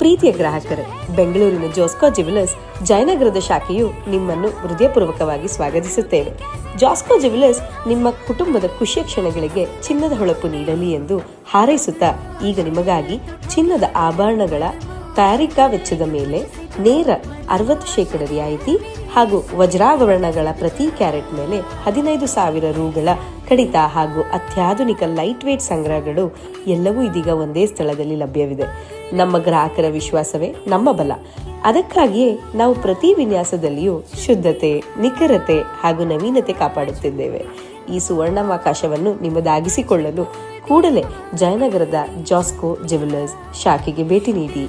ಪ್ರೀತಿಯ ಗ್ರಾಹಕರೇ, ಬೆಂಗಳೂರಿನ ಜಾಸ್ಕೋ ಜ್ಯುವೆಲರ್ಸ್ ಜಯನಗರದ ಶಾಖೆಯು ನಿಮ್ಮನ್ನು ಹೃದಯಪೂರ್ವಕವಾಗಿ ಸ್ವಾಗತಿಸುತ್ತೇವೆ. ಜಾಸ್ಕೋ ಜ್ಯುವೆಲರ್ಸ್ ನಿಮ್ಮ ಕುಟುಂಬದ ಖುಷಿಯ ಕ್ಷಣಗಳಿಗೆ ಚಿನ್ನದ ಹೊಳಪು ನೀಡಲಿ ಎಂದು ಹಾರೈಸುತ್ತಾ ಈಗ ನಿಮಗಾಗಿ ಚಿನ್ನದ ಆಭರಣಗಳ ತಯಾರಿಕಾ ವೆಚ್ಚದ ಮೇಲೆ ನೇರ 60% ರಿಯಾಯಿತಿ ಹಾಗೂ ವಜ್ರಾಭರಣಗಳ ಪ್ರತಿ ಕ್ಯಾರೆಟ್ ಮೇಲೆ 15,000 ರೂಗಳ ಕಡಿತ ಹಾಗೂ ಅತ್ಯಾಧುನಿಕ ಲೈಟ್ ವೇಟ್ ಸಂಗ್ರಹಗಳು ಎಲ್ಲವೂ ಇದೀಗ ಒಂದೇ ಸ್ಥಳದಲ್ಲಿ ಲಭ್ಯವಿದೆ. ನಮ್ಮ ಗ್ರಾಹಕರ ವಿಶ್ವಾಸವೇ ನಮ್ಮ ಬಲ. ಅದಕ್ಕಾಗಿಯೇ ನಾವು ಪ್ರತಿ ವಿನ್ಯಾಸದಲ್ಲಿಯೂ ಶುದ್ಧತೆ, ನಿಖರತೆ ಹಾಗೂ ನವೀನತೆ ಕಾಪಾಡುತ್ತಿದ್ದೇವೆ. ಈ ಸುವರ್ಣಾವಕಾಶವನ್ನು ನಿಮ್ಮದಾಗಿಸಿಕೊಳ್ಳಲು ಕೂಡಲೇ ಜಯನಗರದ ಜಾಸ್ಕೋ ಜ್ಯುವೆಲರ್ಸ್ ಶಾಖೆಗೆ ಭೇಟಿ ನೀಡಿ.